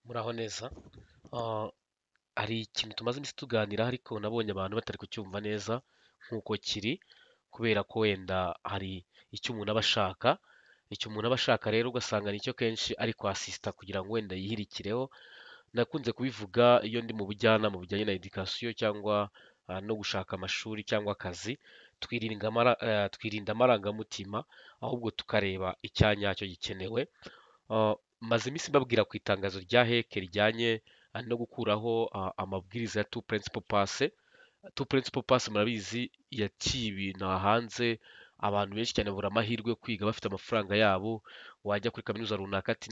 Muraho neza. Ah, hari ikintu tumaze iminsi tuganira ariko nabonye abantu batari kucyumva neza nk'uko kiri, kubera ko wenda hari icyo umuntu aba ashaka. Icyo umuntu aba ashaka rero ugasanga nicyo kenshi ari kwasisita kugira ngo wenda yihirikireho. Nakunze kubivuga iyo ndi mu bujyanama bujyanye na edikasiyo cyangwa no gushaka amashuri cyangwa akazi, twirinda amarangamutima, ahubwo tukareba icyanyacyo gikenewe. Maze iminsi mbabwira ku itangazo rya heke rijyanye no gukuraho amabwiriza ya tu principal pass. Tu principal pass murabizi yaciye ibintu hanze, abantu benshi cyane babura amahirwe yo kwiga bafite amafaranga yabo. Wajya kuri kaminuza runaka ati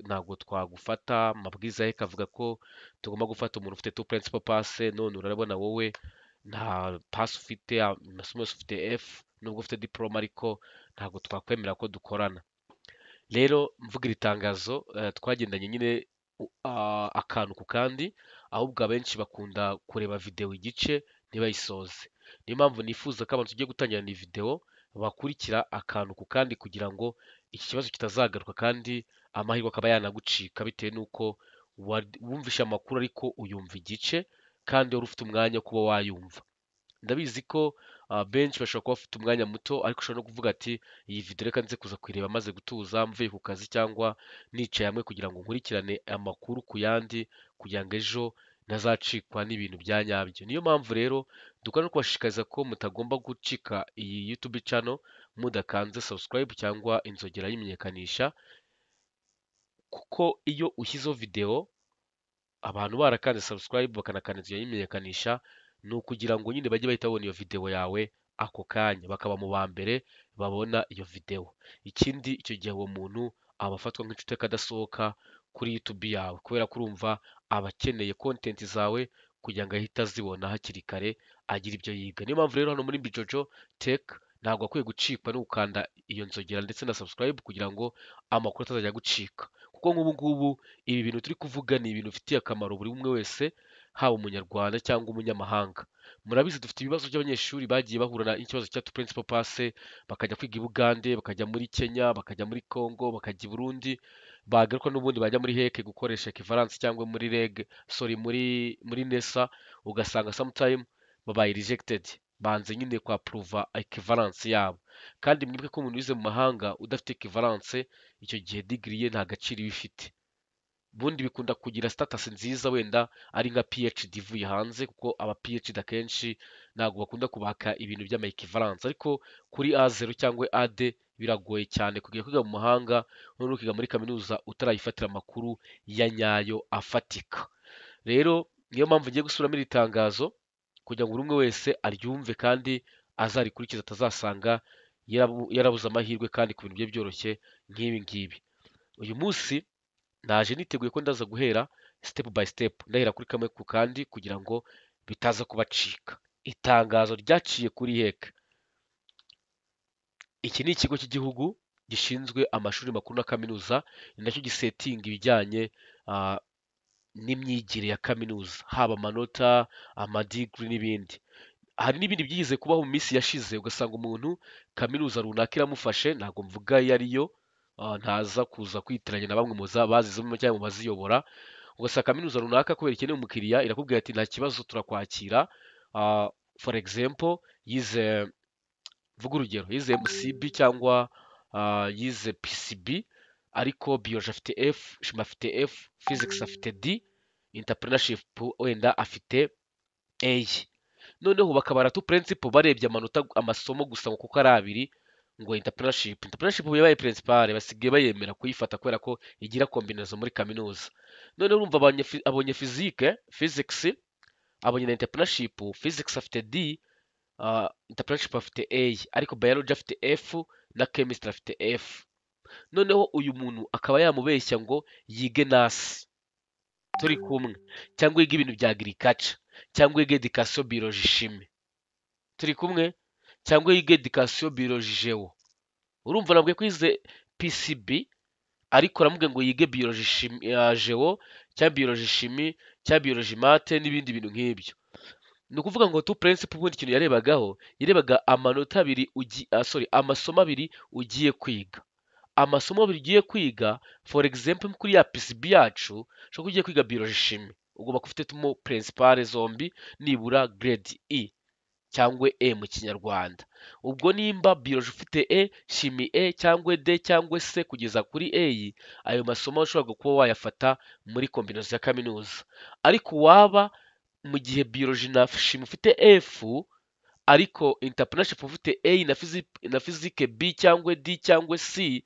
ntabwo twagufata. Amabwiriza ya heke avuga ko tugomba gufata umuntu ufite tu principal pass, none urabona wowe nta pass ufite, amasomo yose ufite F nubwo ufite diploma, ariko ntabwo twakwemera ko dukorana. Rero mvuga iri tangazo twagendanye nyine akantu ku kandi, ahubwo abenshi bakunda kureba videwo igice ntibayisoze. Niyo mpamvu nifuza ko abantu tugiye gutangirana iyi videwo bakurikira akantu ku kandi kugira ngo iki kibazo kitazagaruka kandi amahirwe akaba yanagucika bitewe n'uko wumvishe amakuru ariko uyumva igice kandi wari ufite umwanya wo kuba wayumva. Ndabizi ko benshi bashobora kuba bafite umwanya muto, ariko ushobora no kuvuga ati iyi video reka nze kuza kuyireba maze gutuza mvuye ku kazi cyangwa nicaye hamwe kugira ngo nkurikirane amakuru ku yandi, kugira ngo ejo ntazacikwa n'ibintu bya nyabyo. Niyo mpamvu rero dukora no kubashishikariza ko mutagomba gucika iyi YouTube channel mudakanze subscribe cyangwa inzogera y'imenyekanisha, kuko iyo ushyizeho video abantu barakanze subscribe bakanakanda inzogera y'imenyekanisha, ni ukugira ngo nyine bajye bahita babona iyo video yawe ako kanya, bakaba mu ba mbere babona iyo video. Ikindi icyo gihe uwo muntu aba afatwa nk'inshuti y'akadasohoka kuri YouTube yawe, kubera ko urumva aba akeneye content zawe kugira ngo ahite azibona hakiri kare agire ibyo yiga. Niyo mpamvu rero hano muri Mbijojo Tech ntabwo akwiye gucikwa no gukanda iyo nzogera ndetse na subscribe kugira ngo amakuru atazajya gucika, kuko nk'ubu ngubu ibi bintu turi kuvuga ni ibintu bifitiye akamaro buri umwe wese, haba umunyarwanda cyangwa umunyamahanga. Murabizi dufite ibibazo by'abanyeshuri bagiye bahura n'ikibazo cya tu principal pass, bakajya kwiga i Bugande, bakajya muri Kenya, bakajya muri Congo, bakajya i Burundi, bagaruka n'ubundi bajya muri heke gukoresha equivalence cyangwa muri reg, sorry, muri NESA, ugasanga sometime babaye rejected, banze nyine kwa prova equivalence yabo. Kandi mwibuke ko umuntu wize mu mahanga udafite equivalence, icyo gihe degree ye nta gaciro iba ifite. Ubundi bikunda kugira status nziza wenda ari nka PhD ivuye hanze, kuko aba PhD akenshi ntabwo bakunda kubaka ibintu by'ama equivalence, ariko kuri A0 cyangwa AD biragoye cyane kujya kwiga mu mahanga none ukiga muri kaminuza utarayifatira amakuru ya nyayo afatika. Rero niyo mpamvu ngiye gusubiramo iri tangazo kugira ngo buri umwe wese aryumve kandi azarikurikiza, atazasanga yarabuze amahirwe kandi ku bintu bye byoroshye nk'ibi ngibi. Uyu munsi naje niteguye ko ndaza guhera step by step, ndahera kuri kamwe ku kandi kugira ngo bitaza kubacika. Itangazo ryaciye kuri heke. Iki ni ikigo cy'igihugu gishinzwe amashuri makuru na kaminuza, ni nacyo gisetinga ibijyanye n'imyigire ya kaminuza, haba amanota, amadigiri n'ibindi. Hari n'ibindi byigize kubaho mu minsi yashize, ugasanga umuntu kaminuza runaka iramufashe, ntabwo mvuga iyo ariyo, ntaza kuza kwitiranya na bamwe mu bazizemo cyangwa mu baziyobora. Ugasanga kaminuza runaka kubera ikeneye umukiriya irakubwira ati nta kibazo turakwakira. For example, vuga urugero, yize MCB cyangwa yize PCB, ariko biology afite F, shima afite F, physics afite D, entrepreneurship wenda afite A. Noneho bakabara tu principal barebye amanota amasomo gusa kuko ari abiri, ngo entrepreneurship yabaye principal, basigaye bayemera kuyifata kubera ko igira combination muri kaminuza. Noneho urumva abonye physics abonye na entrepreneurship, physics afite D, entrepreneurship afite A, ariko biology afite F na chemistry afite F. Noneho uyu muntu akaba yamubeshya ngo yige nasi, turi kumwe, cyangwa yige ibintu bya agriculture, cyangwa yige education biology chimie, turi kumwe, cyangwa yige education biology geo. Urumva nabwo kwize PCB ariko ramubwiye ngo yige biology geo cyangwa biology chimie cyangwa biology mate n'ibindi bintu nk'ibyo. Ni ukuvuga ngo tu principal ubundi ikintu yarebaga amanota abiri amasomo abiri ugiye kwiga. amasomo bigiye kwiga, for example kuri ya PCB yacu ushobora kuba ugiye kwiga biology chimie, ugomba kuba ufitemo principale zombi nibura grade E cyangwa E mu kinyarwanda. Ubwo nimba biology ufite E, chimie E cyangwa D cyangwa C kugeza kuri E, ayo masomo ushobora kuba wayafata muri kombination ya kaminuza. Ariko waba mu gihe biology na chimie ufite F ariko entrepreneurship ufite A na physique B cyangwa D cyangwa C,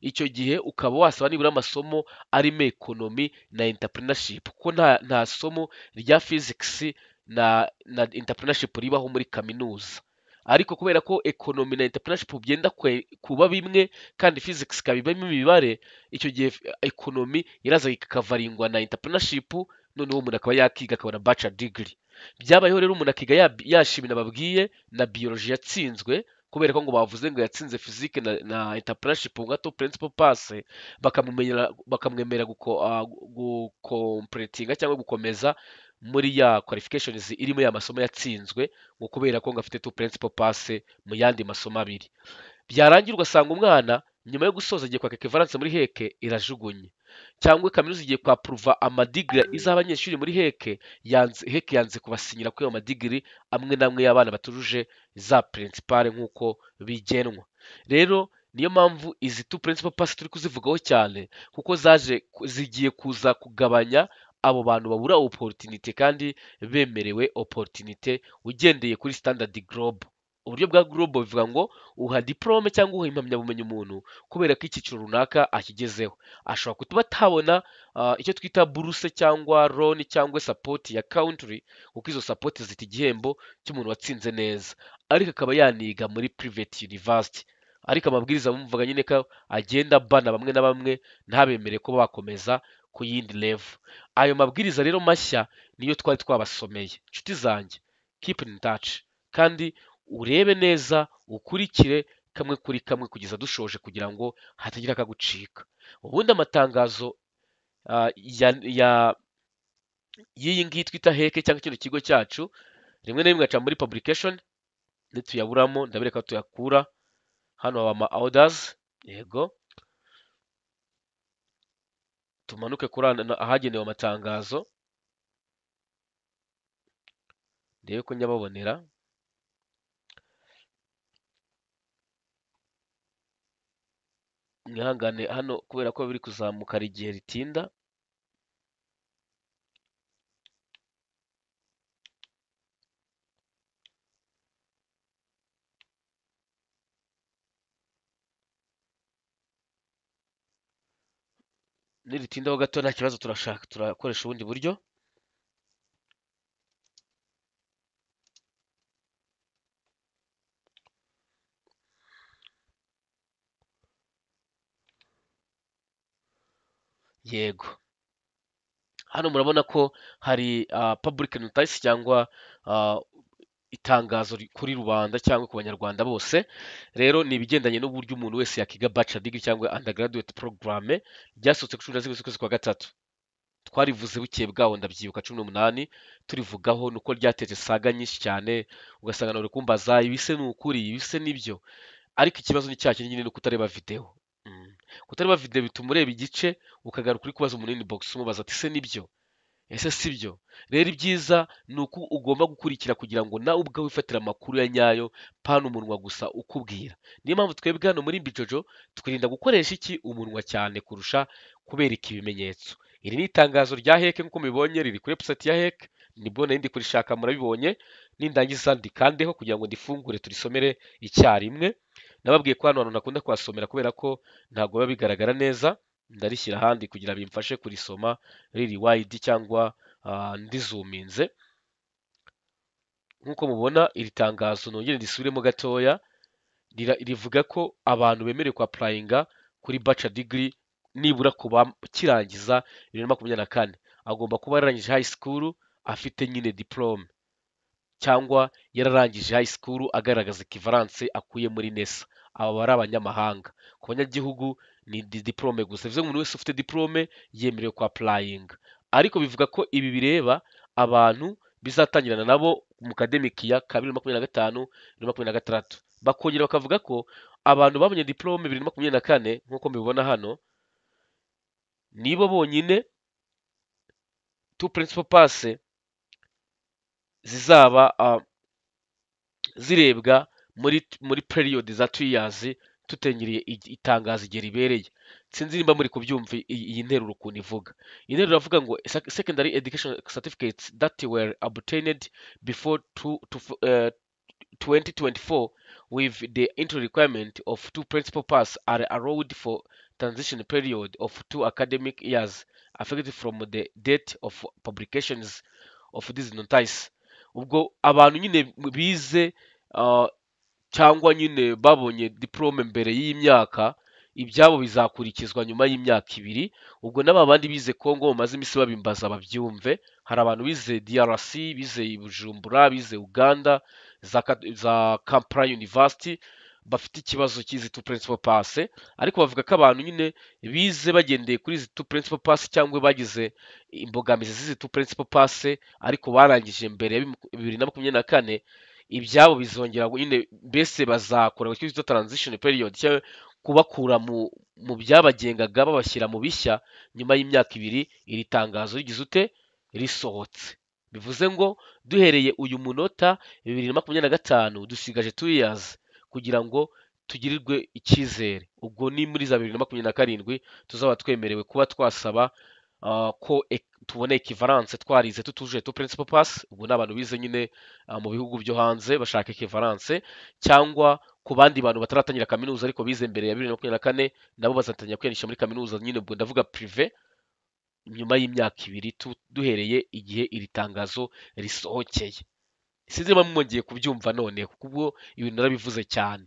icyo gihe ukaba wasaba nibura amasomo arimo economy na entrepreneurship, kuko nta somo rya physics na entrepreneurship ribaho muri kaminuza. Ariko kubera ko economy na entrepreneurship byenda kuba bimwe kandi physics ikaba ibamo imibare, icyo gihe economy iraza ikavaringwa na entrepreneurship, noneho umuntu akaba yakiga akabona bachelor degree. Byabayeho rero umuntu akiga yashimye nababwiye na biology yatsinzwe, kubera ko ngo bavuze ngo yatsinze physique na entrepreneurship ngo ato principal pass, bakamwemera gukompletinga cyangwa gukomeza muri ya qualifications irimo ya masomo yatsinzwe, ngo kubera ko ngo afite to principal pass mu yandi masomo abiri. Byarangira ugasanga umwana nyuma yo gusoza agiye kwaka equivalence muri heke irajugunye, cyangwa kaminuza igiye kwa approva amadigiri iz'abanyeshuri muri heke yanze kubasinyira kuri ayo madigiri amwe n'amwe y'abana batujuje za principale nk'uko bigenwa. Rero niyo mpamvu izi two principal pass turi kuzivugaho cyane, kuko zigiye kuza kugabanya abo bantu babura opportunity kandi bemerewe opportunity ugendeye kuri standard global. Uburyo bwa global bivuga ngo uha diplome cyangwa uha impamyabumenyi umuntu kubera ko icyiciro runaka akigezeho. Ashobora kuba atabona icyo twita buruse cyangwa loan cyangwa support ya country, kuko izo support zita igihembo cy'umuntu watsinze neza, ariko akaba yaniga muri private university. Ariko amabwiriza bumvaga nyine ko agenda bana bamwe na bamwe ntabemere ko bakomeza ku yindi level. Ayo mabwiriza rero mashya niyo twari twabasomeye. Inshuti zanjye, keep in touch kandi urebe neza, ukurikire kamwe kuri kamwe kugeza dushoje kugira ngo hatagira akagucika. Ubundi amatangazo y'iyi ngiyi twita heke cyangwa kino kigo cyacu rimwe na rimwe aca muri publication, nituyaburamo ndabereka tuyakura hano haba ama orders. Yego, tumanuke kuri ahagenewe amatangazo ndebe ko nyababonera. Mwihangane hano kubera ko biri kuzamuka hari igihe ritinda. Niritindaho gato nta kibazo, turakoresha ubundi buryo. Yego, hano murabona ko hari public notice cyangwa itangazo kuri rubanda cyangwa ku banyarwanda bose. Rero ni ibigendanye n'uburyo umuntu wese yakiga bachelor degree cyangwa undergraduate programme, ryasohotse ku 17 z'ukwezi kwa gatatu. Twarivuze bukeye bwaho ndabyibuka 18 turivugaho, nuko ryateze saga nyinshi cyane, ugasanga nawe kumbaza ibise n'ukuri ibise nibyo, ariko ikibazo ni cyakindi nyine no kutareba video. Kutareba video bituma ureba igice ukagaruka uri kubaza umuntu inbox umubaza ati se nibyo, ese sibyo. Rero ibyiza ni uko ugomba gukurikira kugira ngo nawe ubwawe wifatira amakuru ya nyayo, pana umunwa gusa ukubwira. Niyo mpamvu twebwe hano muri Mbijojo twirinda gukoresha umunwa cyane kurusha kubereka ibimenyetso. Iri ni itangazo rya heke nk'uko mubibonye, riri kuri website ya heke, nibwo nari ndi kurishaka murabibonye. Nindangiza ndikandeho kugira ngo ndifungure turisomere icyarimwe. Nababwiye ko hano hantu nakunda kuhasomera kubera ko ntabwo biba bigaragara neza, ndarishyira ahandi kugira bimfashe kurisoma riri wide cyangwa ndizuminze. Nk'uko mubona iri tangazo nongere risubiremo gatoya, rivuga ko abantu bemerewe ku applyinga kuri bachelor degree nibura kuba kirangiza 2024 agomba kuba yararangije high school afite nyine diplome, cyangwa yararangije high school agaragaza equivalence akuye muri NESA. Aba bari abanyamahanga. Ku banyagihugu ni diplome gusa. Bivuze ngo umuntu wese ufite diplome yemerewe ku applying. Ariko bivuga ko ibi bireba abantu bizatangirana nabo mu academic ya 2025 2026. Bakongera bakavuga ko abantu babonye diplome 2024 nk'uko mbibona hano nibo bonyine two principal pass zizaba zirebwa muri period za 2 years tutengeriye itangazo igihe ribereye. Sinzi nimba muri kubyumva iyi nteruro ukuntu ivuga. Interuro iravuga ngo secondary education certificates that were obtained before 2024 with the entry requirement of two principal pass are allowed for transition period of 2 academic years affected from the date of publications of this notice. Ubwo abantu nyine bize cyangwa nyine babonye diplome mbere y'imyaka ibyabo bizakurikizwa nyuma y'imyaka 2. Ubwo n'abandi bize Kongo bamaze imisi babimbaza babyumve. Hari abantu bize DRC, bize Bujumbura, bize Uganda, za Kampala University bafite ikibazo cy'izi two principal pass, ariko bavuga ko abantu nyine bize bagendeye kuri izi two principal pass cyangwa bagize imbogamizi z'izi two principal pass ariko barangije mbere ya 2024 ibyabo bizongera nyine mbese bazakora icyo transition period cyo kubakura mu byabagengaga babashyira mu bishya nyuma y'imyaka 2 iri tangazo rigize ute risohotse. Bivuze ngo duhereye uyu munota 2025 dusigaje 2 years kugira ngo tugirirwe icyizere. Ubwo ni muri za 2027 tuzaba twemerewe kuba twasaba ko tubone equivalence twarize tutuje to principal pass. Ubwo n'abantu bize nyine mu bihugu byo hanze bashaka equivalence, cyangwa ku bandi bantu bataratangira kaminuza ariko bize mbere ya 2024 nabo bazatangira kwiyandikisha muri kaminuza nyine, ubwo ndavuga privé, nyuma y'imyaka 2 duhereye igihe iri tangazo risohokeye. Sinzi niba mwongeye kubyumva none kuko ibintu narabivuze cyane.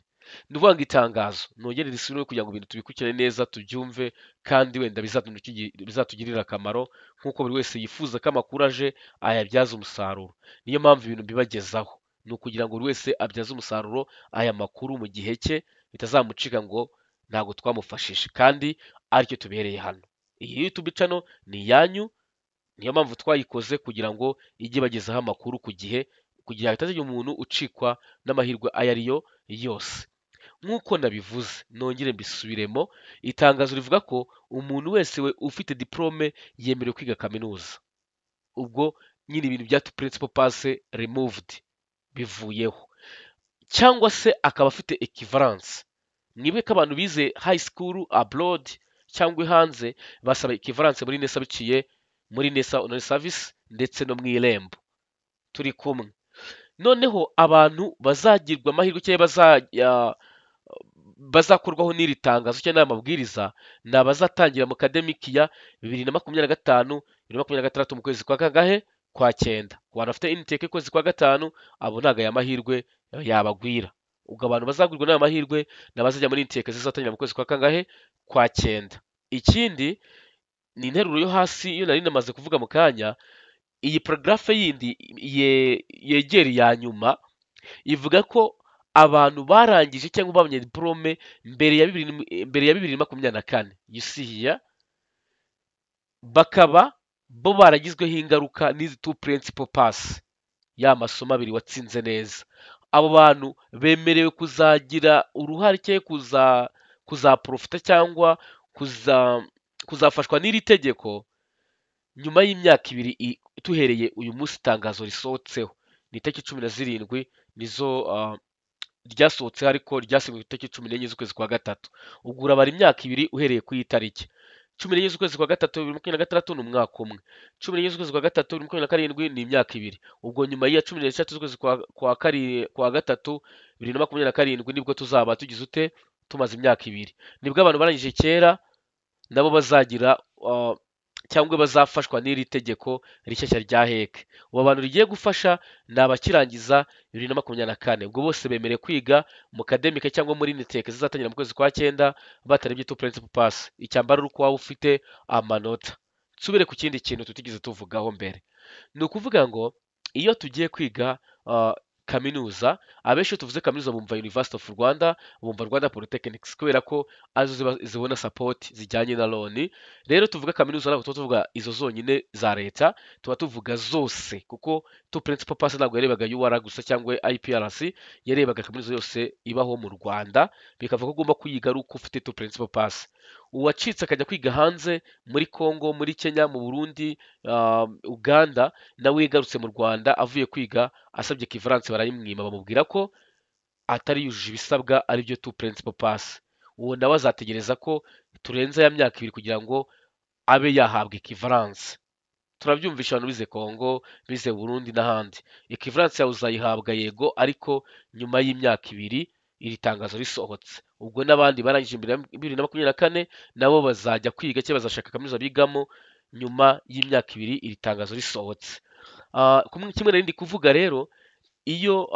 Nuvuga ngo itangazo nongere risubire kugira ngo ibintu tubikurikirane neza tubyumve kandi wenda bizatugirira akamaro nk'uko buri wese yifuza ko amakuru aje ayabyaza umusaruro. Niyo mpamvu ibintu bibagezaho ni ukugira ngo buri wese abyaze umusaruro aya makuru mu gihe cye, bitazamucika ngo ntabwo twamufashije kandi aricyo tubereye hano. Iyi YouTube channel ni yanyu, niyo mpamvu twayikoze kugira ngo ijye bagezaho amakuru ku gihe, kugira ngo hatazagira umuntu ucikwa n'amahirwe ayo ariyo yose. Nk'uko nabivuze nongere mbisubiremo, itangazo rivuga ko umuntu wese we ufite diplome yemerewe kwiga kaminuza. Ubwo nyine ibintu bya principal pass removed bivuyeho, cyangwa se akaba afite equivalence. Nibe ko abantu bize high school abroad cyangwa hanze basaba equivalence muri NESA biciye muri NESA Honor Service ndetse no mu irembo. Turi kumwe. Noneho abantu bazagirwa amahirwe cyangwa bazakorwaho n'iri tangazo cyangwa n'amabwiriza ni abazatangira mu academic ya 2025 2026 mu kwezi kwa kangahe kwa 9. Ku bantu bafite intake kwezi kwa 5 abo ntago aya mahirwe yabagwira. Ubwo abantu bazagurwa n'aya mahirwe nabazajya muri intake zizatangira mu kwezi kwa kangahe kwa 9. Ikindi ni interuro yo hasi iyo nari namaze kuvuga mu kanya, iyi paragrafe yindi yegera ya nyuma ivuga ko abantu barangije cyangwa babonye diplome mbere ya 2024 you see here, bakaba bo baragizweho ingaruka n'izi two principal pass ya masomo abiri watsinze neza. Abo bantu bemerewe kuzagira uruhare cyangwa kuzaprofita cyangwa kuzafashwa n'iri tegeko nyuma y'imyaka 2 tuhereye uyu munsi itangazo risohotseho. Ni itariki 17 nizo ryasohotse ariko ryasinywe itariki 14 z'ukwezi kwa 3. Ubwo urabara imyaka 2 uhereye ku itariki 14 z'ukwezi kwa 3 2026 ni umwaka umwe, 14 z'ukwezi kwa 3 2027 ni imyaka 2. Ubwo nyuma ya 13 z'ukwezi kwa 3 2027 nibwo tuzaba tugize ute tumaze imyaka 2. Nibwo abantu barangije kera nabo bazagira cyangwa bazafashwa n'iri tegeko rishyashya rya heke. Ubu bantu rigiye gufasha ni abakirangiza 2024. Ubwo bose bemerewe kwiga mu academic cyangwa muri intake zizatangira mu kwezi kwa 9 batarebye to principal pass. Icyambaro uko waba ufite amanota. Nsubire ku kindi kintu tutigeze tuvugaho mbere, ni ukuvuga ngo iyo tugiye kwiga kaminuza. Abenshi iyo tuvuze kaminuza bumva University of Rwanda, bumva Rwanda Polytechnics kubera ko arizo zibona support zijyanye na loan. Rero tuvuga kaminuza ntabwo tuba tuvuga izo zonyine za leta, tuba tuvuga zose kuko tu principal pass ntabwo yarebaga UR gusa cyangwa IPRC, yarebaga kaminuza yose ibaho mu Rwanda, bikavuga ko ugomba kuyiga ari uko ufite tu principal pass. Uwacitse akajya kwiga hanze muri Congo, muri Kenya, mu Burundi, Uganda, nawe yagarutse mu Rwanda avuye kwiga asabye kivaranse barayimwima, bamubwira ko atari yujuje ibisabwa aribyo tu principal pass. Uwo nawe azategereza ko turenza ya myaka 2 kugira ngo abe yahabwa equivalence. Turabyumvisha abantu bize Congo, bize Burundi n'ahandi. Equivalence yawe uzayihabwa yego, ariko nyuma y'imyaka 2 iri tangazo risohotse. Ubwo n'abandi barangije 2024 nabo bazajya kwiga cyangwa bazashaka kaminuza bigamo nyuma y'imyaka 2 iri tangazo risohotse. Kimwe narindi kuvuga rero, iyo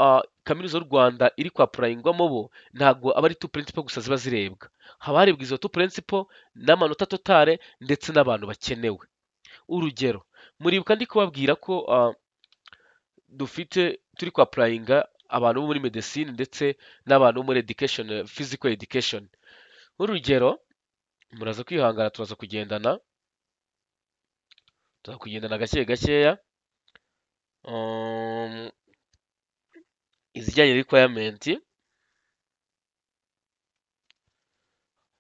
kaminuza y'u Rwanda iri kwa purayingwamo bo ntabwo aba ari tu principal gusa ziba zirebwa, haba harebwa izo tu principal n'amanota totale ndetse n'abantu bakenewe. Urugero, muribuka ndi kubabwira ko turi kwa purayinga abantu bo muri medicine ndetse n'abantu bo muri education, physical education. Urugero, muraza kwihangana turaza kugendana gake gakeya. Izijyanye requirement,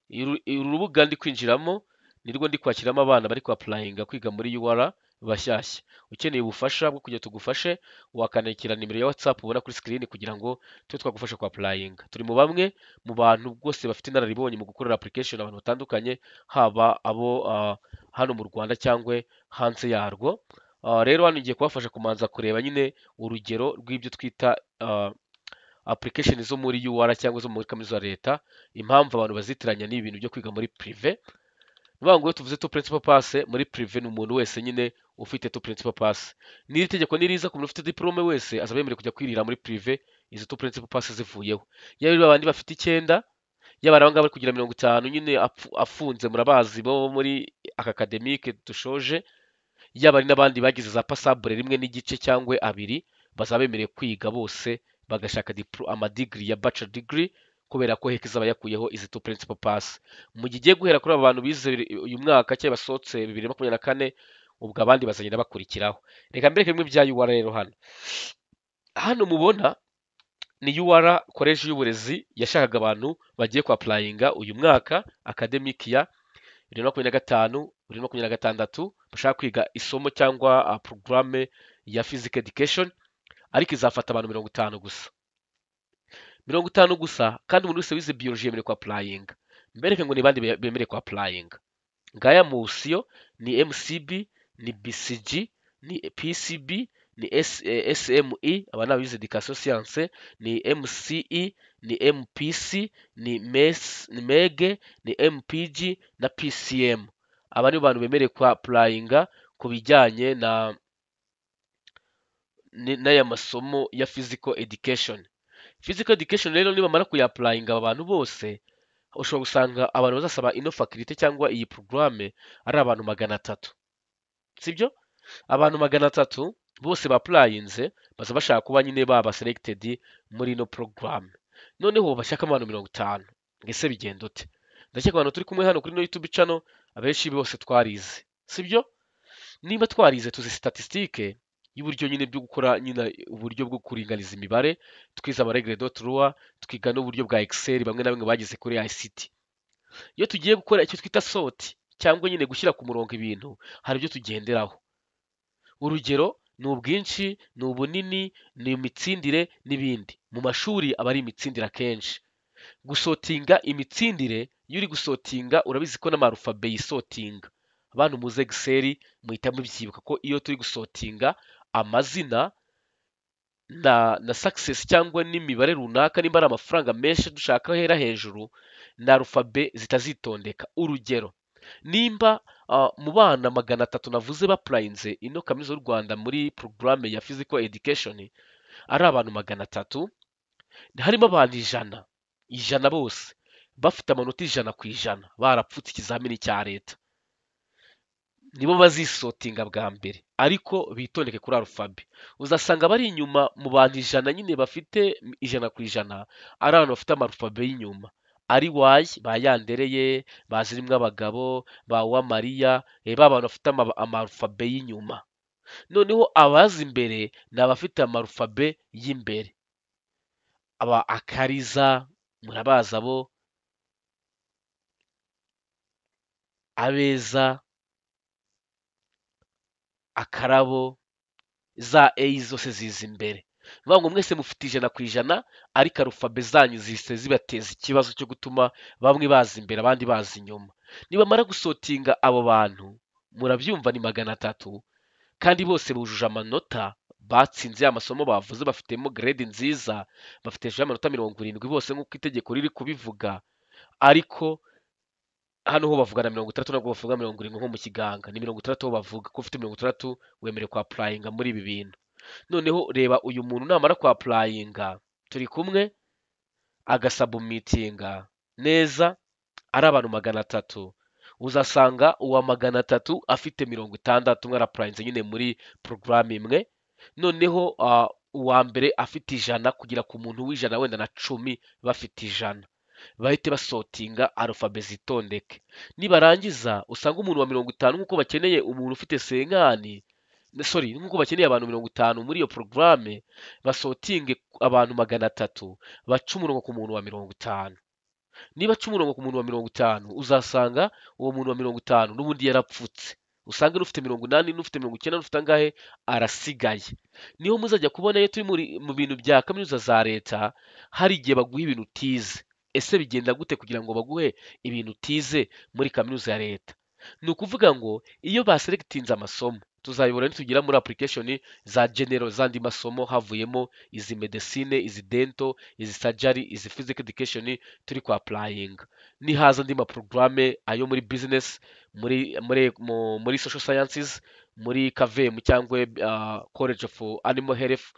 uru rubuga ndi kwinjiramo nirwo ndi kwakiramo abana bari kwa purayinga kwiga muri UR bashyashya. Ukeneye ubufasha bwo kujya tugufashe, wakanakira nimero ya WhatsApp ubona kuri screen kugira ngo tube twagufasha kwa purayinga. Turi mu bamwe mu bantu bwose bafite inararibonye mu gukorera application abantu batandukanye, haba abo hano mu Rwanda cyangwa hanze yarwo. Rero hano ngiye kubafasha kumanza kureba nyine urugero rw'ibyo twita application zo muri UR cyangwa zo muri kaminuza ya leta, impamvu abantu bazitiranya n'ibintu byo kwiga muri prive. Nivuga ngo tuvuze tu principal pass muri prive ni umuntu wese nyine ufite tu principal pass. N'iri tegeko niriza ku muntu ufite diplome wese azaba yemerewe kujya kwirira muri prive izo tu principal pass zivuyeho. Yaba abandi bafite 9, yaba abangaba bari kugira 50 nyine afunze, murabazi bo muri academique dushoje, yaba ari n'abandi bagize za passable 1 n'igice cyangwa 2, bazaba bemerewe kwiga bose bagashaka amadigiri ya bachelor degree kubera ko heke izaba yakuyeho izi tu principal pass. Mu gihe igiye guhera kuri aba bantu bize uyu mwaka cyangwa basohotse 2024, ubwo abandi bazagenda bakurikiraho. Reka mbere bimwe bya UR rero hano mubona ni UR college y'uburezi yashakaga abantu bagiye kwa purayinga uyu mwaka academic ya 2025 2026 bashaka kwiga isomo cyangwa programme ya physical education, ariko izafata abantu 50 gusa. 50 gusa, kandi umuntu wese wize biology yemerewe kwa purayinga. Mbereke ngo ni bandi bemerewe kwa purayinga. Ngaya musiyo ni MCB, ni BCG, ni PCB, ni SME, aba n'abize education science, ni MCE, ni MPC, ni MEG, ni MPG na PCM. Aba ni bantu bemerewe kwa purayinga ku bijyanye n'aya masomo ya physical education. Physical education rero niba mara kuyapurayinga aba bantu bose, ushobora gusanga abantu bazasaba ino faculty cyangwa iyi programme ari abantu 300. Sibyo? Abantu 300 bose bapurayinze baza bashaka kuba nyine baba selected muri ino programme. Noneho bashaka abantu 50. Ngese bigenda ute? Ndakeka abantu turi kumwe hano kuri no YouTube channel abenshi bose twarize. Sibyo? Niba twarize tuzi statistique y'uburyo nyine byo gukora nyine uburyo bwo kuringaniza imibare, twiza amaregre d'Ottawa, twiga n'uburyo bwa Excel bamwe na bamwe bagize kuri ICT. Iyo tugiye gukora icyo twita sort cyangwa nyine gushyira ku murongo ibintu, hari ibyo tugenderaho. Urugero ni ubwinshi, ni ubunini, ni imitsindire n'ibindi. Mu mashuri aba ari imitsindire akenshi. Gusotinga imitsindire, iyo uri gusotinga urabizi ko n'amarufabe yisotinga. Abantu muze Excel muhita mubyibuka ko iyo turi gusotinga amazina na success cyangwa n'imibare runaka, nimba ari amafaranga menshi dushaka hera hejuru, na arufabe zitazitondeka. Urugero, nimba mu bana 300 navuze bapurayinze ino kaminuza y'u Rwanda muri programme ya physical education, ari abantu 300, harimo abantu 100 bose bafite amanota 100 ku ijana, barapfutse ikizamini cya leta. nibo bazisotinga bwa mbere ariko bitondeke kuri arufabe. Uzasanga bari inyuma mu bantu ijana nyine bafite ijana ku ijana ari abantu bafite amarufabe y'inyuma, ari wayi ba yandereye ba zirimwo abagabo ba uwamariya, ba bantu bafite amarufabe y'inyuma. Noneho abaza imbere ni abafite amarufabe y'imbere, aba akariza murabazi abo, abeza, akarabo, za A zose ziza imbere. Vuga ngo mwese mufite ijana ku ijana ariko arufabe zanyu zihise zibateza ikibazo cyo gutuma bamwe baza imbere abandi baza inyuma. Nibamara gusotinga abo bantu murabyumva ni 300 kandi bose bujuje amanota, batsinze amasomo bavuze, bafitemo grade nziza, bafite hejuru y'amanota 70 bose nk'uko itegeko riri kubivuga. Ariko hano ho bavuga na 60 nabwo bavuga 70 nko mu kiganga, ni 60 ho bavuga ko ufite 60 wemerewe kwa applyinga muri ibi bintu. Noneho reba uyu muntu namara kwa applyinga turi kumwe agasabumitinga neza ari abantu 300, uzasanga uwa 300 afite 60 mwe arapurayinze nyine muri porogaramu imwe. Noneho uwa mbere afite ijana kugera ku muntu w'ijana wenda na 10 bafite ijana, bahite basotinga arufabe zitondeke. Nibarangiza usanga umuntu wa 50 nk'uko bakeneye umuntu ufite senkani, nk'uko bakeneye abantu 50 muri iyo porogaramu, basotinge abantu 300 baca umurongo ku muntu wa 50. Niba aca umurongo ku muntu wa 50 uzasanga uwo muntu wa 50 n'ubundi yarapfutse, usanga n'ufite 80 n'ufite 90 n'ufite angahe arasigaye. Niho muzajya kubona iyo turi mu bintu bya kaminuza za leta hari igihe baguha ibintu utize. Ese bigenda gute kugira ngo baguhe ibintu utize muri kaminuza ya leta? Ni ukuvuga ngo iyo baselectinze amasomo, tuzabibona nitugera muri application za general zandi masomo havuyemo izi medicine, izi dental, izi surgery, izi physical education turi kwa applying. Nihaza andi maprograme ayo muri business, muri social sciences, muri KVM cyangwa college of animal health,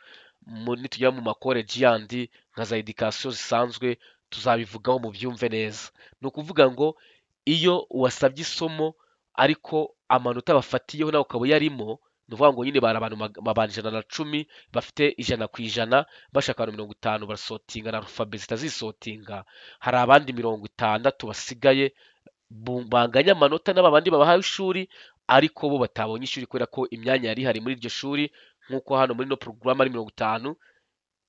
nitugera mu makoleji yandi nka za education zisanzwe tuzabivugaho mu byumve neza. Ni ukuvuga ngo iyo wasabye isomo ariko amanota bafatiyeho nawe ukaba yarimo, ni ukuvuga ngo nyine bari abantu 110 bafite ijana ku ijana bashaka abantu 50 basotinga na arufabe zitazisotinga, hari abandi 60 basigaye banganya amanota n'abandi babahaye ishuri ariko bo batabonye ishuri kubera ko imyanya yari ihari muri iryo shuri nk'uko hano muri no porogaramu ari 50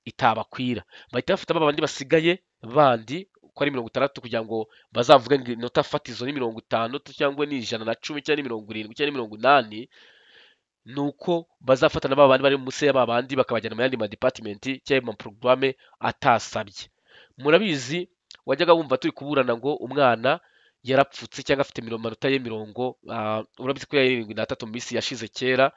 itabakwira, bahita bafata abandi basigaye bandi ko ari 60 kugira ngo bazavuge ngo inota fatizo ni 50 cyangwa ni 110 cyangwa ni 70 cyangwa ni 80, nuko bazafatana bandi bari munsi y'abandi bakabajyana mu yandi ma department cyangwa mu programme atasabye. Murabizi wajyaga wumva turi kuburana ngo umwana yarapfutse cyangwa afite amanota ye 70, urabizi ko yari 73 mu minsi yashize kera,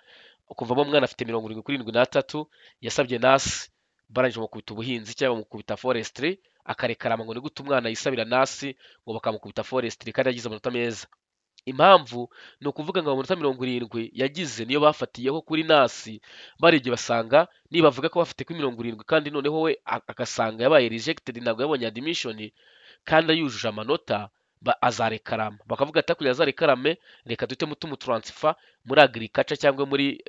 ukuvamo umwana afite 73 yasabye nasi barangije mukubita ubuhinzi cyangwa mukubita forestry, akarekarama ngo ni gute umwana yisabira nasi ngo bakamukubita forestry kandi yagize amanota meza. Impamvu ni ukuvuga ngo amanota 70 yagize niyo bafatiyeho kuri nasi, barebye basanga nibavuga ko bafite kuri 70 kandi noneho we agasanga yabaye rejected, ntabwo yabonye admission kandi yujuje amanota, azarekarama. Bakavuga ati kugira azarekarame reka duhite tumutransfer muri agriculture cyangwa muri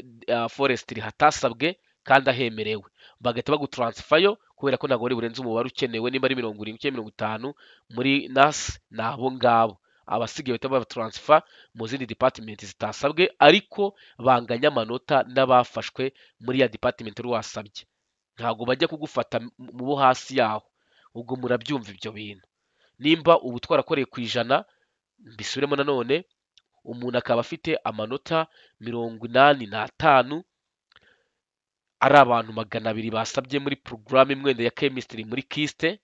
forestry hatasabwe kandi ahemerewe, bagahita bagutransferyo kubera ko ntabwo ari burenze umubare ukenewe. Niba ari 70 cyangwa 50 muri nasi nabo ngabo, abasigaye bahita babatransfer mu zindi department zitasabwe ariko banganya amanota n'abafashwe muri ya department uri wasabye. Ntabwo bajya kugufata mu bo hasi yaho, ubwo murabyumva ibyo bintu. Nimba ubu twarakoreye ku ijana, mbisubiremo nanone, umuntu akaba afite amanota 85 ari abantu 200 basabye muri porogaramu imwe ya chemistry muri kiste,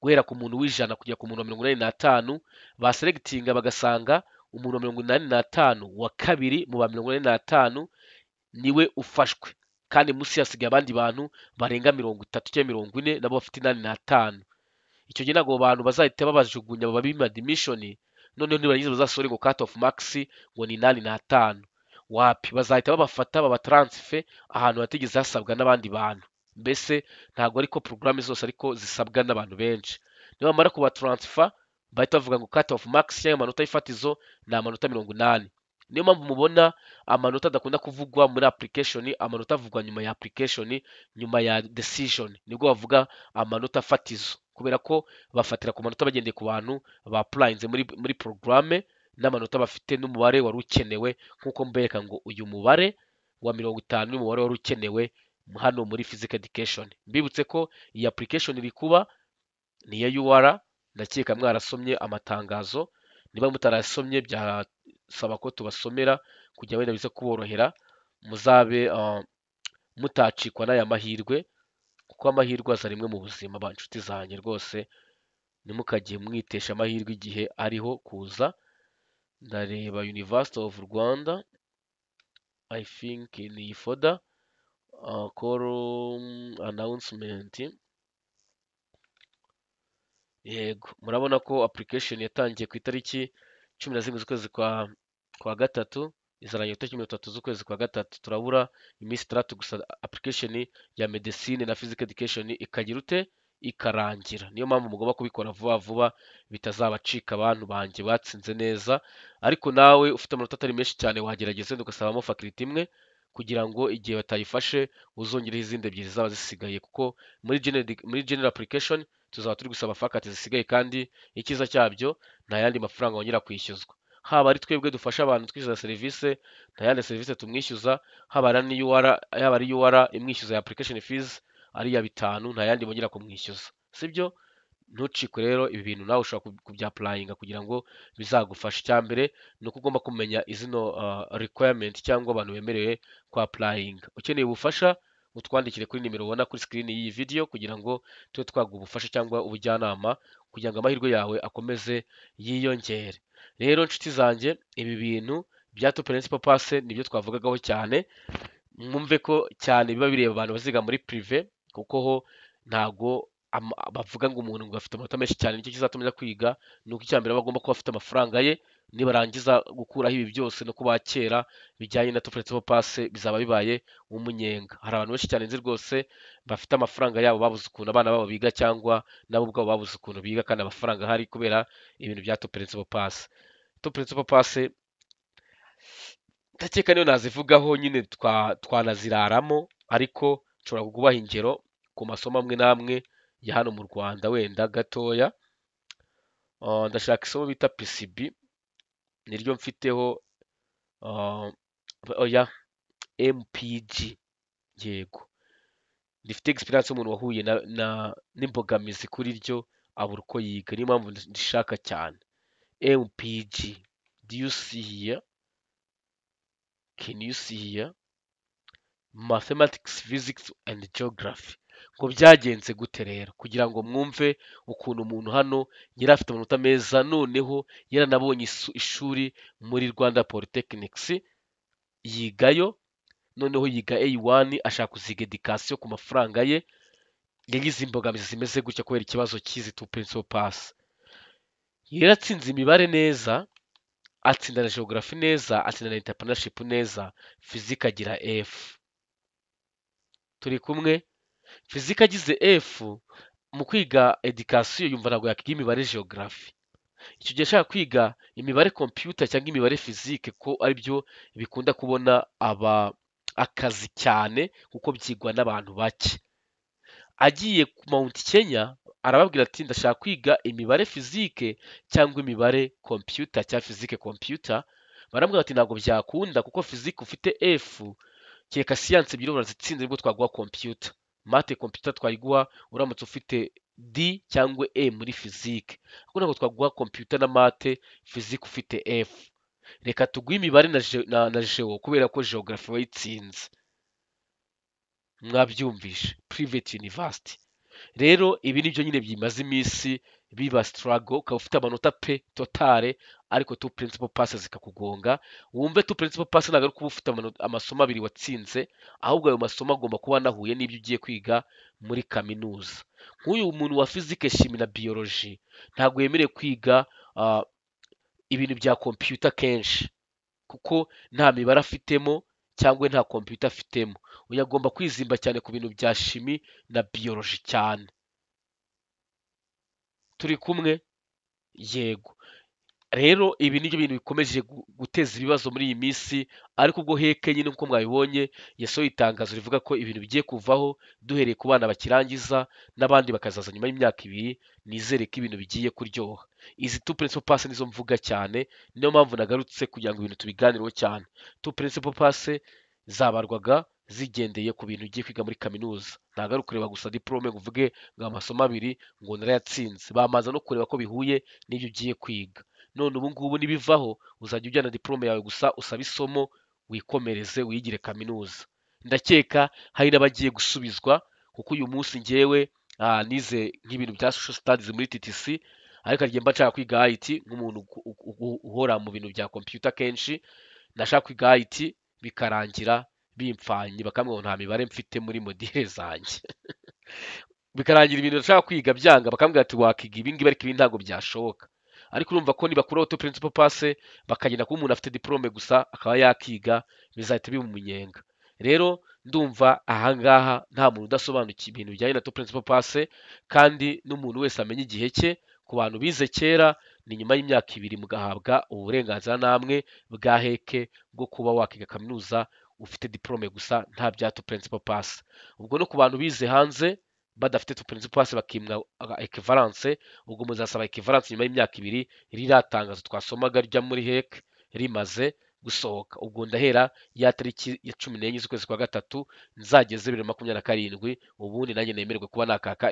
guhera ku muntu w'ijana kujya ku muntu wa 85 baselectinga bagasanga umuntu wa 85 wa kabiri mu ba 85 niwe ufashwe, kandi munsi yasigaye abandi bantu barenga 30 cyangwa 40 nabo bafite 85. Icyo gihe ntabwo abantu bazahita babajugunya babima admission, noneho nibarangiza bazasore ngo cut off max ngo ni 85. Wapi, bazahita babafata babatransfer ahantu hatigeze hasabwa n'abandi bantu. Mbese ntabwo ariko porogaramu zose ariko zisabwa n'abantu benshi. Niba bamara kuba transfer bahita bavuga ngo cut off max cyangwa amanota y'ifatizo ni amanota 80. niyo mpamvu mubona amanota adakunda kuvugwa muri application, amanota avugwa nyuma ya application, nyuma ya decision nibwo bavuga amanota fatizo, kubera ko bafatira ku manota bagendeye ku bantu bapurayinze muri porogaramu n'amanota bafite n'umubare wari ukenewe, nk'uko mbereka ngo uyu mubare wa 50 ni umubare wari ukenewe hano muri physical education. Mbibutse ko iyi application iri kuba ni iya UR, ndakeka mwarasomye amatangazo, niba mutarasomye byasaba ko tubasomera kugira wenda bize kuborohera, muzabe mutacikwa n'aya mahirwe, kuko amahirwe aza rimwe mu buzima ba nshuti zanjye rwose, ntimukagiye mwitesha amahirwe igihe ariho kuza. Ndareba University of Rwanda, I think ni iyi folder, call announcement. Yego, murabona ko application yatangiye ku itariki 11 z'ukwezi kwa gatatu, izarangira itariki 30 z'ukwezi kwa gatatu. Turabura iminsi 3 gusa application ya medicine na physical education ikagira ute ikarangira. Niyo mpamvu mugomba kubikora vuba vuba bitazabacika abantu banjye batsinze neza. Ariko nawe ufite amanota atari menshi cyane wagerageza ugasabamo faculty imwe, kugira ngo igihe batayifashe uzongereho izindi ebyiri zaba zisigaye, kuko muri general application tuzaba turi gusaba faculty zisigaye, kandi icyiza cyabyo nta yandi mafaranga wongera kwishyuzwa. Haba ari twebwe dufasha abantu twishyuza serivisi, nta yandi serivisi tumwishyuza, haba ari UR imwishyuza ya application fees ari ya 5, nta yandi bongera kumwishyuza, sibyo? Ntucikwe rero ibi bintu, nawe ushobora kubyapurayinga kugira ngo bizagufasha. Icyambere ni uko ugomba kumenya izino requirement cyangwa abantu bemerewe kwapurayinga. Ukeneye ubufasha utwandikire kuri nimero ubona kuri screen y'iyi video, kugira ngo tube twaguha ubufasha cyangwa ubujyanama, kugira ngo amahirwe yawe akomeze yiyongere. Rero nshuti zanjye, ibi bintu bya top principal pass nibyo twavugagaho cyane. Mwumve ko cyane biba bireba abantu baziga muri prive, kuko ho ntago bavuga ngo umuntu ngo afite amanota menshi cyane nicyo kizatuma ajya kwiga. Ni uko icyambere aba agomba kuba afite amafaranga ye, nibarangiza gukuraho ibi byose no kubakera bijyanye na top principal pass bizaba bibaye umunyenga. Hari abantu benshi cyane nzi rwose bafite amafaranga yabo babuze ukuntu abana babo biga, cyangwa nabo ubwabo babuze ukuntu biga kandi amafaranga ahari kubera ibintu bya top principal pass. Top principal pass ndakeka niyo nazivugaho nyine twanaziraramo, ariko nshobora kugubaha ingero ku masomo amwe n'amwe ya hano mu Rwanda wenda gatoya. Ndashaka isomo bita PCB, niryo mfiteho oya MPG. Yego, rifite experience y'umuntu wahuye n'imbogamizi kuri ryo abura uko yiga, niyo mpamvu ndishaka cyane. MPG, do you see here? Can you see here? Mathematics, Physics and Geography. Ngo byagenze gute rero, kugira ngo mwumve ukuntu umuntu hano yari afite amanota meza, noneho yaranabonye ishuri muri Rwanda Polytechnics yigayo, noneho yiga A1 ashaka kuziga education ku mafaranga ye. Yagize imbogamizi zimeze gutya kubera ikibazo cy'izi two principal pass. Yaratsinze imibare neza, atsinda na geography neza, atsinda na entrepreneurship neza, physics agira F. Turi kumwe? Physics agize F, mu kwiga education yumva ntabwo yakiga imibare geography. Icyo gihe ashaka kwiga imibare computer cyangwa imibare physique, ko ari byo bikunda kubona akazi cyane, kuko byigwa n'abantu bake. Agiye ku Mount Kenya arababwira ati ndashaka kwiga imibare physique cyangwa imibare computer cyangwa physique computer. Baramubwira ati ntabwo byakunda, kuko physique ufite F, kereka siyanse ebyiri urazitsinze nibwo twaguha computer. Mate computer twayiguha uramutse ufite D cyangwa E muri physique, kuko ntabwo twaguha computer na mate physique ufite F. Reka tuguhe imibare na geo, kubera ko geography wayitsinze. Mwabyumvishe, private university. Rero ibi nibyo nyine bimaze iminsi biba struggle, ukaba ufite amanota pe totale, ariko two principal pass zikakugonga. Wumve two principal pass ntabwo ari kuba ufite amasomo abiri watsinze, ahubwo ayo masomo agomba kuba anahuye n'ibyo ugiye kwiga muri kaminuza. Nk'uyu muntu wa physique, chimie na biology ntabwo yemerewe kwiga ibintu bya computer kenshi, kuko nta mibare afitemo cyangwa nta computer afitemo. Uyu agomba kwizimba cyane ku bintu bya chimie na biology cyane. Turi kumwe? Yego. rero ibi nibyo bintu bikomeje guteza ibibazo muri iyi minsi, ariko ubwo heke nyine nk'uko mwabibonye yasohoye itangazo rivuga ko ibintu bigiye kuvaho duhereye ku bana bakirangiza n'abandi bakazaza nyuma y'imyaka ibiri, nizere ko ibintu bigiye kuryoha. Izi two principal pass nizo mvuga cyane, niyo mpamvu nagarutse kugira ngo ibintu tubiganireho cyane. Two principal pass zabarwaga zigendeye ku bintu ugiye kwiga muri kaminuza, ntabwo ari ukureba gusa diplome ngo uvuge ngo amasomo abiri ngo narayatsinze, bamaze no kureba ko bihuye n'ibyo ugiye kwiga. None ubu ngubu nibivaho uzajya ujyana diplome yawe gusa, usaba isomo wikomereze wiyigire kaminuza. Ndakeka hari n'abagiye gusubizwa, kuko uyu munsi ngewe nize nk'ibintu bya social studies muri TTC, ariko agiye mba nshaka kwiga IT nk'umuntu uhora mu bintu bya computer kenshi, nashaka kwiga IT bikarangira bimpfanye, bakambwira ngo nta mibare mfite muri modile zanjye bikarangira ibintu nashaka kwiga byanga, bakambwira ati wakiga ibi ngibi ariko ibi ntabwo byashoboka. Ariko urumva ko nibakuraho two principal pass bakagenda kuba umuntu afite diplome gusa akaba yakiga, bizahita biba umunyenga. Rero ndumva ahangaha nta muntu udasobanukiwe ibintu bijyanye na two principal pass, kandi n'umuntu wese amenya igihe cye. Ku bantu bize kera ni nyuma y'imyaka ibiri mugahabwa uburenganzira namwe bwa heke bwo kuba wakiga kaminuza ufite diplome gusa nta bya two principal pass. Ubwo no ku bantu bize hanze badafite two principal pass bakimwa equivalence, ubwo muzasaba equivalence nyuma y'imyaka ibiri ririya tangazo twasomaga rya muri heke rimaze gusohoka. Ubwo ndahera ya tariki ya 14 z'ukwezi kwa gatatu nzageze 2027, ubundi nanjye nemererwe kuba nakaka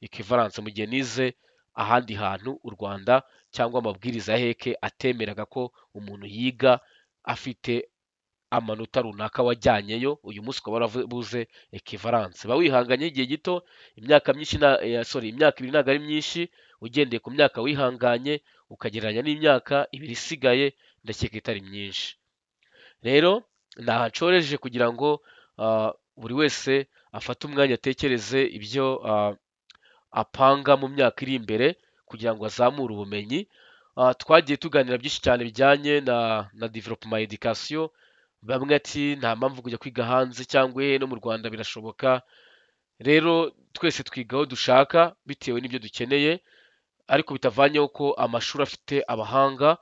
equivalence mu gihe nize ahandi hantu u Rwanda cyangwa amabwiriza ya heke atemeraga ko umuntu yiga afite amanota runaka wajyanyeyo, uyu munsi ukaba warabuze equivalence. Ba wihanganye igihe gito, imyaka myinshi imyaka ibiri ntabwo ari myinshi, ugendeye ku myaka wihanganye ukagereranya n'imyaka ibiri isigaye, ndakeka itari myinshi. Rero nahacoreje kugira ngo buri wese afate umwanya atekereze ibyo apanga mu myaka iri imbere kugira ngo azamure ubumenyi. Twagiye tuganira byinshi cyane bijyanye na development education, bamwe ati nta mpamvu kujya kwiga hanze cyangwa no mu Rwanda birashoboka. Rero twese twiga aho dushaka bitewe n'ibyo dukeneye, ariko bitavanyeho ko amashuri afite abahanga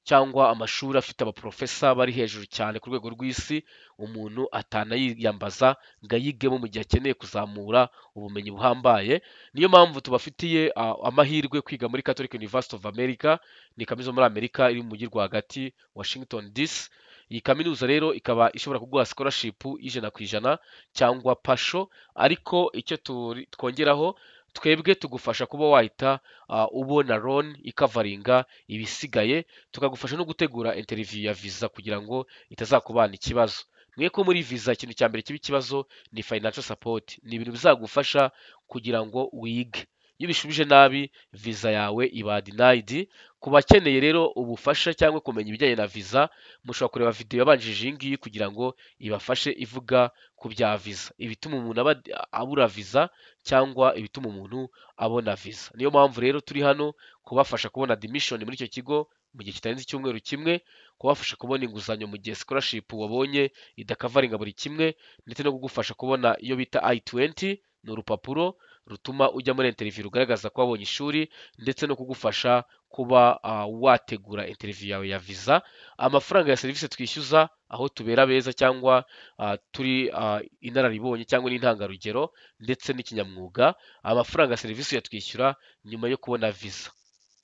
cyangwa amashuri afite abaprofesa bari hejuru cyane ku rwego rw'isi, umuntu atanayiyambaza ngo ayigemo mu gihe akeneye kuzamura ubumenyi buhambaye. Niyo mpamvu tubafitiye amahirwe kwiga muri Catholic University of America, ni kaminuza muri Amerika iri mu mujyi rwagati Washington DC. Iyi kaminuza rero ikaba ishobora kuguha scholarship y'100% cyangwa pasho, ariko icyo twongeraho twebwe tugufasha kuba wahita ubona loan ikavaringa ibisigaye, tukagufasha no gutegura interview ya visa kugira ngo itazakubana ikibazo. Mwe ko muri visa ikintu cya mbere kiba ikibazo ni financial support, ni ibintu bizagufasha kugira ngo wige. Iyo ubishubije nabi visa yawe iba denied. Ku bakeneye rero ubufasha cyangwa kumenya ibijyanye na visa, mushobora kureba video yabanjije iyi ngiyi kugira ngo ibafashe ivuga ku bya visa, ibituma umuntu abura visa cyangwa ibituma umuntu abona visa. Niyo mpamvu rero turi hano kubafasha kubona admission muri icyo kigo mu gihe kitarenze icyumweru kimwe, kubafasha kubona inguzanyo mu gihe scholarship wabonye idakavaringa buri kimwe, ndetse no kugufasha kubona iyo bita I-20, ni urupapuro rutuma ujya muri interview rugaragaza ko wabonye ishuri, ndetse no kugufasha kuba wategura interview yawe ya visa. Amafaranga ya serivisi twishyuza aho tubera beza cyangwa turi inararibonye cyangwa n'intangarugero ndetse n'ikinyamwuga, amafaranga ya serivisi yatwishyura nyuma yo kubona visa.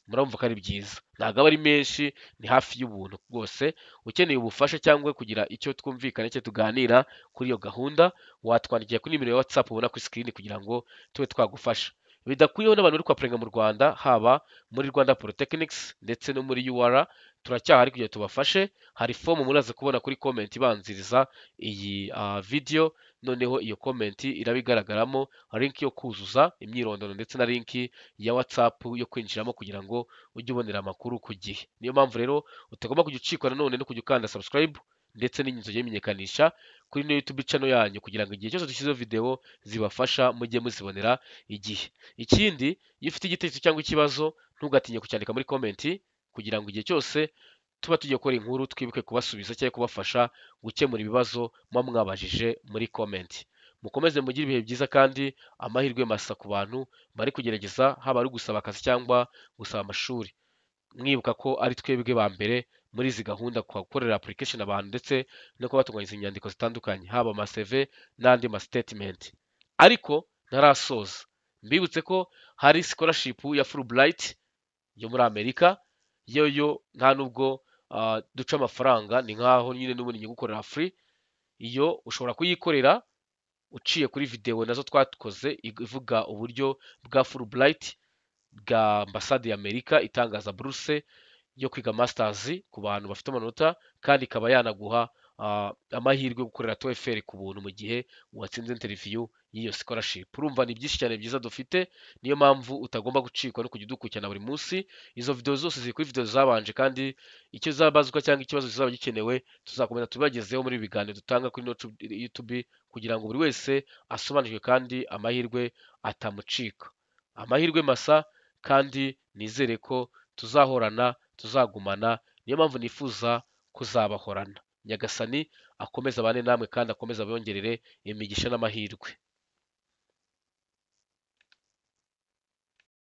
Murumva ko ari byiza, ntabwo aba ari menshi, ni hafi y'ubuntu rwose. Ukeneye ubufasha cyangwa kugira icyo twumvikana cyo tuganira kuri iyo gahunda, watwandikira kuri nimero ya WhatsApp ubona kuri screen kugira ngo tube twagufasha. Bidakuyeho n'abantu bari kwapuringa mu Rwanda, haba muri Rwanda Polytechnics ndetse no muri UR, turacyahari kugira tubafashe. Hari fomu muraza kubona kuri comment ibanziriza iyi video, noneho iyo comment iraba igaragaramo link yo kuzuza imyirondoro ndetse na link ya WhatsApp yo kwinjiramo kugira ngo ujye ubonera amakuru ku gihe. Niyo mpamvu rero utagomba kujya ucikwa nanone no kujya ukanda subscribe ndetse n'inzozi y'imenyekanisha kuri ino YouTube channel yanyu, kugira ngo igihe cyose dushyizeho video zibafasha mujye muzibonera igihe. Ikindi, iyo ufite igitekerezo cyangwa ikibazo ntugatinye kucyandika muri comment, kugira ngo igihe cyose tuba tugiye gukora inkuru twibuke kubasubiza cyangwa kubafasha gukemura ibibazo muba mwabajije muri comment. Mukomeze mugire ibihe byiza kandi amahirwe masa ku bantu bari kugerageza, haba ari gusaba akazi cyangwa gusaba amashuri. mwibuka ko ari twebwe ba mbere muri izi gahunda gukorera application abantu ndetse no kuba batunganyiriza inyandiko zitandukanye haba amaseve n'andi ma statement. Ariko ntarasoza mbibutse ko hari scholarship ya Fulbright yo muri Amerika, yo nta nubwo duca amafaranga, ni nkaho nyine n'ubundi nyigukorera free. Iyo ushobora kuyikorera uciye kuri video nazo twakoze ivuga uburyo bwa Fulbright bwa ambasade ya Amerika itangaza buruse yo kwiga masters ku bantu bafite amanota, kandi ikaba yanaguha amahirwe yo gukorera TOEFL ku buntu mu gihe watsinze interview y'iyo scholarship. Urumva ni byinshi cyane byiza dufite, niyo mpamvu utagomba gucikwa no kujya udukurikirana buri munsi. Izo video zose ziri kuri video zabanje, kandi icyo zabazwa cyangwa ikibazo kizaba gikenewe tuzakomeza tubagezeho muri biganiro dutanga kuri YouTube, kugira ngo buri wese asobanukirwe kandi amahirwe atamucika. Amahirwe masa, kandi nizere ko tuzahorana, tuzagumana, niyo mpamvu nifuza kuzabahorana. Nyagasani akomeze abane namwe kandi akomeze abongerere imigisha n'amahirwe.